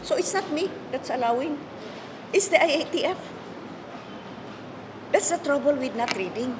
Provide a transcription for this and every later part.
So it's not me that's allowing. It's the IATF. That's the trouble with not reading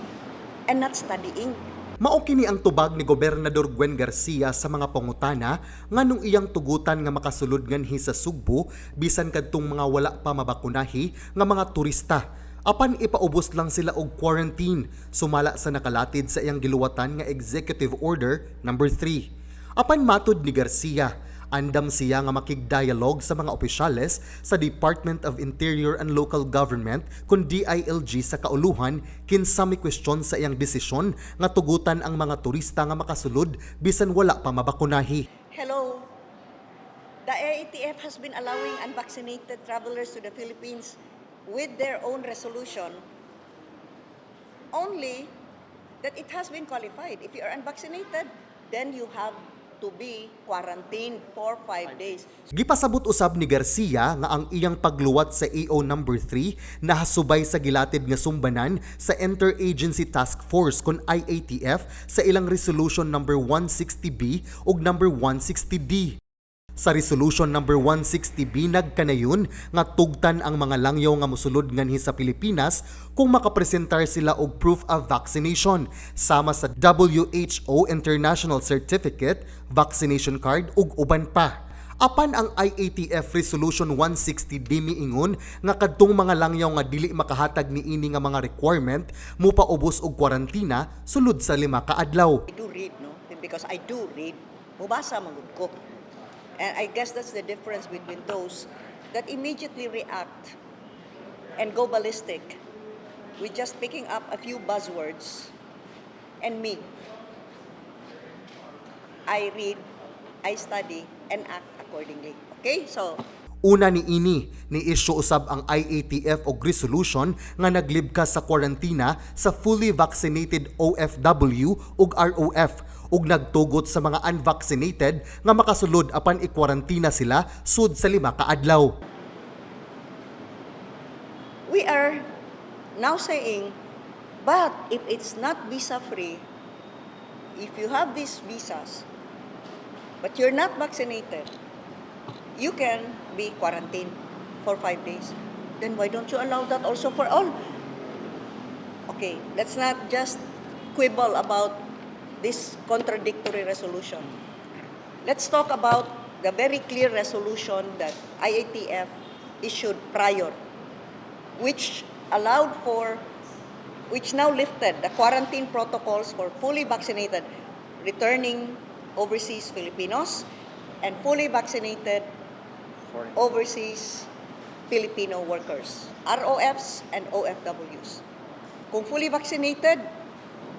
and not studying. Mao kini ang tubag ni Gobernador Gwen Garcia sa mga pangutana nganong iyang tugutan nga makasulod nganhi sa Sugbo bisan kadtong mga wala pa mabakunahi nga mga turista. Apan ipa-ubos lang sila og quarantine sumala sa nakalatid sa iyang giluwatan nga Executive Order No. 3. Apan matud ni Garcia, andam siya nga makig-dialogue sa mga opisyales sa Department of Interior and Local Government kun DILG sa kauluhan kinsa may question sa iyang desisyon nga tugutan ang mga turista nga makasulod bisan wala pa mabakunahi. Hello. The IATF has been allowing unvaccinated travelers to the Philippines with their own resolution, only that it has been qualified. If you are unvaccinated, then you have to be quarantined for 5 days. Gipasabot usab ni Garcia nga ang iyang pagluwat sa EO No. 3 nahasubay sa gilatid nga sumbanan sa Interagency Task Force kon IATF sa ilang Resolution No. 160B ug No. 160D. Sa Resolution No. 160B nagkanayon nga tugtan ang mga langyaw nga mosulod nganhi sa Pilipinas kung makapresentar sila og proof of vaccination sama sa WHO International Certificate, vaccination card ug uban pa. Apan ang IATF Resolution 160D miingon nga kadtong mga langyaw nga dili makahatag niini nga mga requirement mupaubos og kwarantina sulod sa 5 ka adlaw. I do read, no? Because I do read. Mubasa magud ko. And I guess that's the difference between those that immediately react and go ballistic with just picking up a few buzzwords, and me. I read, I study, and act accordingly. Okay? So, una niini ni-issue usab ang IATF og resolution nga naglibkas sa kwarantina sa fully vaccinated OFW ug ROF ug nagtugot sa mga unvaccinated nga makasulod apan ikwarantina sila sud sa 5 ka adlaw. we are now saying, but if it's not visa-free, if you have these visas, but you're not vaccinated, you can be quarantined for 5 days. Then why don't you allow that also for all? Okay, let's not just quibble about this contradictory resolution. Let's talk about the very clear resolution that IATF issued prior, which allowed for, which now lifted the quarantine protocols for fully vaccinated returning overseas Filipinos and fully vaccinated overseas Filipino workers, ROFs and OFWs. Kung fully vaccinated,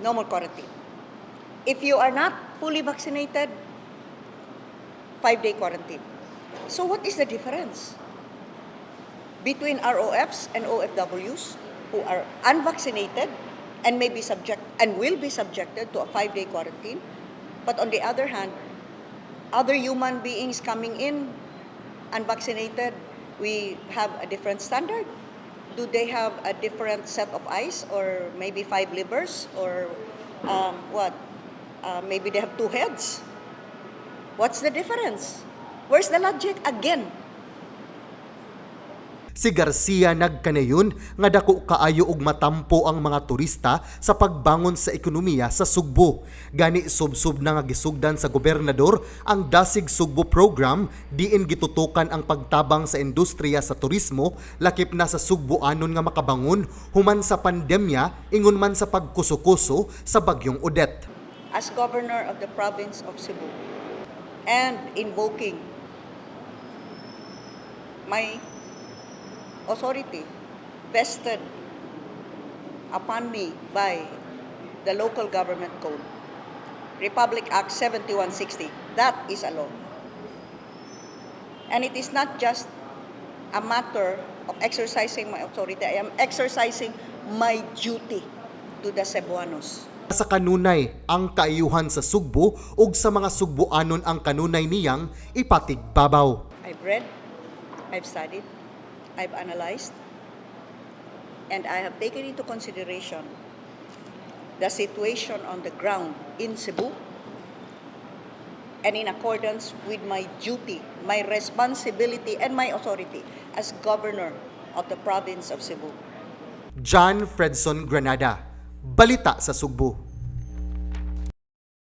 no more quarantine. If you are not fully vaccinated, 5-day quarantine. So what is the difference between ROFs and OFWs who are unvaccinated and may be subject and will be subjected to a 5-day quarantine, but on the other hand, other human beings coming in unvaccinated, we have a different standard? Do they have a different set of eyes, or maybe 5 livers, or what? Maybe they have 2 heads. What's the difference? Where's the logic again? Si Garcia nagkanayon nga dako kaayo og matampo ang mga turista sa pagbangon sa ekonomiya sa Sugbo. Gani subsub na nga gisugdan sa gobernador ang Dasig Sugbo program diin gitutukan ang pagtabang sa industriya sa turismo lakip na sa Sugboanon nga makabangon human sa pandemya ingon man sa pagkuso-kuso sa bagyong Odette. As governor of the province of Cebu and invoking my authority vested upon me by the local government code, Republic Act 7160. That is a law. And it is not just a matter of exercising my authority. I am exercising my duty to the Cebuanos. Sa kanunay ang kaayuhan sa Sugbo ug sa mga Sugboanon ang kanunay niyang ipatigbabaw. I've read, I've studied, I've analyzed, and I have taken into consideration the situation on the ground in Cebu and in accordance with my duty, my responsibility, and my authority as Governor of the Province of Cebu. John Fredson Granada, Balita sa Sugbo.